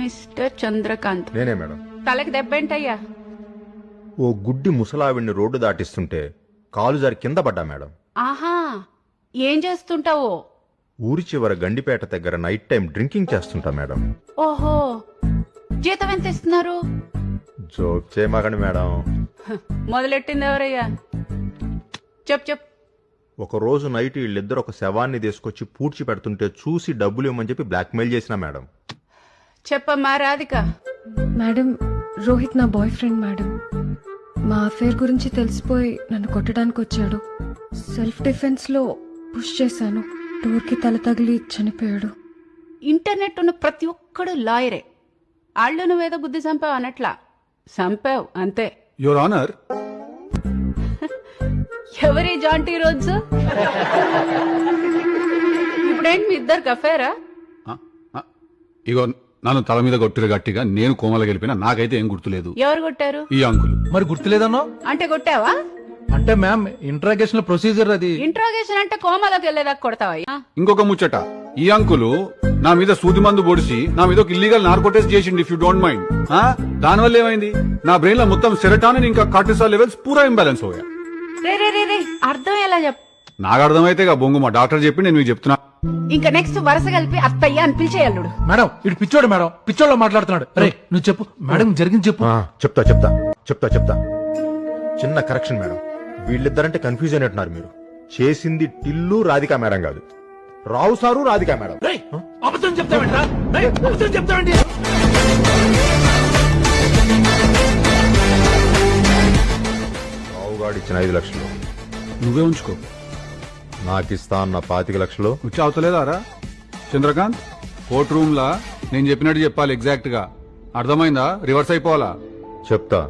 Mister Chandrakant. నేనే madam. తలకి దెబ్బేంటయ్యా? ఓ గుడ్డి ముసలావిడ్ని రోడ్డు దాటిస్తుంటే కాలు జారి కింద పడ్డా మేడం. ఆహా, ఏం చేస్తుంటావో? ఊరి చివర గండిపేట దగ్గర నైట్ టైం డ్రింకింగ్ చేస్తుంటా మేడం. ఓహో, జీతం ఎంత ఇస్తున్నారు? జోక్ చేయమాకండి మేడం. మొదలెట్టింది ఎవరయ్యా? చెప్. ఒక రోజు నైట్ వీళ్ళిద్దరు ఒక శవాన్ని తీసుకొచ్చి పూడ్చి పెడుతుంటే చూసి డబ్బులు ఇవ్వమని చెప్పి బ్లాక్మెయిల్ చేసిన మేడం. చెప్పమ్మా రాధిక. మేడం, రోహిత్ నా బాయ్ ఫ్రెండ్ మేడం. మా అఫేర్ గురించి తెలిసిపోయి నన్ను కొట్టడానికి వచ్చాడు. సెల్ఫ్ డిఫెన్స్ లో పుష్ చేశాను. డోర్కి తల తగిలి చనిపోయాడు. ఇంటర్నెట్ ఉన్న ప్రతి ఒక్కడు లాయరే. ఆళ్ళు నువ్వేదో బుద్ధి చంపావు అనట్లా, చంపావు అంతే. యువర్ ఆనర్, ఎవరి జాంటీ రోజు? ఇప్పుడేంటి మీ ఇద్దరికి అఫేరా? ఇగో నన్ను తల మీద కొట్టిరు గట్టిగా. నేను కోమల గెలిపినా, నాకైతే ఏం గుర్తులేదు. ఎవరు కొట్టారు? ఈ అంకుల్. మరి గుర్తులేదన్నో? అంటే కొట్టావా? అంటే మ్యామ్, ఇంట్రాగేషన్ ప్రొసీజర్ అది. ఇంట్రాగేషన్ అంటే కోమలోకి వెళ్ళేదాకా కొడతావా? ఇంకొక ముచ్చట, ఈ అంకుల్ నా మీద సూది మందు పొడిచి నా మీద ఒక ఇల్లీగల్ నార్కోటెస్ట్ చేసిండు. If you don't mind. దానివల్ల ఏమైంది, నా బ్రెయిన్ లో మొత్తం సెరటానిన్ ఇంకా కార్టిసాల్ లెవెల్స్ పూరా ఇంబ్యాలెన్స్ అయ్యా. రే అర్థం ఎలా చెప్పు? నాకు అర్థమైతే బొంగు మా డాక్టర్ చెప్పి నేను మీకు చెప్తున్నా. ఇంకా నెక్స్ట్ వరుస కలిపి అత్తయ్య అని పిలిచేయల్లుడు. మేడం, ఇటు పిచ్చోడు మేడం, పిచ్చోళ్ళ మాట్లాడుతున్నాడు. రే నువ్వు చెప్పు మేడం, జరిగింది చెప్పు. చెప్తా. చిన్న కరెక్షన్ మేడం. వీళ్ళిద్దరంటే కన్ఫ్యూజ్ అయినట్టున్నారు మీరు. చేసింది టిల్లు రాధికా మేడం కాదు, రావు సారు రాధికా మేడం. అబద్ధం చెప్తావేంట్రా? అబద్ధం చెప్తావేంటి? రావుగాడు ఇచ్చిన 5 లక్షలు నువ్వే ఉంచుకో. నాకు ఇస్తా అన్న 25 లక్షలు వచ్చి అవతలేదారా చంద్రకాంత్? కోర్ట్ రూమ్ లా నేను చెప్పినట్టు చెప్పాలి ఎగ్జాక్ట్ గా. అర్థమైందా? రివర్స్ అయిపోవాలా? చెప్తా,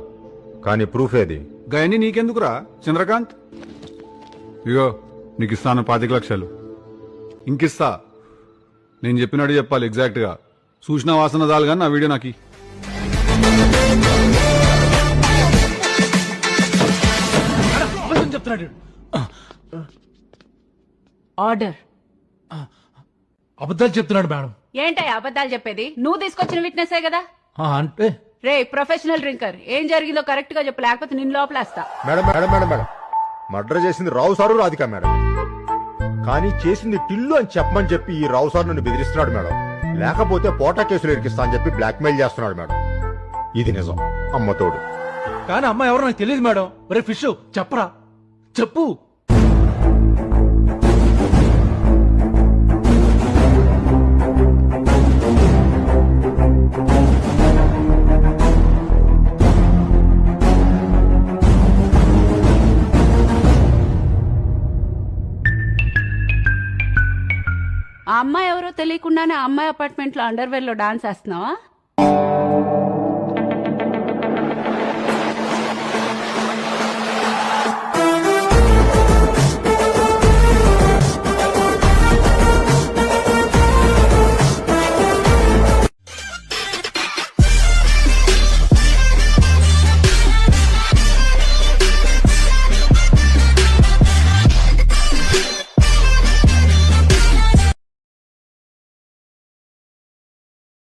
కానీ ప్రూఫ్ ఏది? గయని నీకెందుకురా చంద్రకాంత్? ఇగో నీకు ఇస్తాను 25 లక్షలు. ఇంకిస్తా, నేను చెప్పినట్టు చెప్పాలి ఎగ్జాక్ట్ గా. సూచన వాసన దాలు కానీ నా వీడియో నాకు అబద్ధం చెప్తున్నాడు. ఆర్డర్. అబద్ధాలు చెప్తున్నాడు మేడం. ఏంటయ్యా అబద్ధాలు చెప్పేది? నువ్వు తీసుకొచ్చిన విట్నెసే కదా. అంటే రే ప్రొఫెషనల్ డ్రింకర్, ఏం జరిగిందో కరెక్ట్ గా చెప్పు, లేకపోతే నిన్ను లోపలేస్తా. మేడం, మర్డర్ చేసింది రావు సారు రాధికా మేడం, కానీ చేసింది టిల్లు అని చెప్పమని చెప్పి ఈ రావు సార్ నన్ను బెదిరిస్తున్నాడు మేడం. లేకపోతే పోటా కేసులు ఇరికిస్తా అని చెప్పి బ్లాక్మెయిల్ చేస్తున్నాడు మేడం. ఇది నిజం, అమ్మతోడు. కానీ అమ్మ ఎవరో నాకు తెలియదు మేడం. ఒరే ఫిష్, చెప్పరా, చెప్పు. ఆ అమ్మాయి ఎవరో తెలియకుండానే ఆ అమ్మాయి అపార్ట్మెంట్ లో అండర్వేర్ లో డాన్స్ వేస్తున్నావా?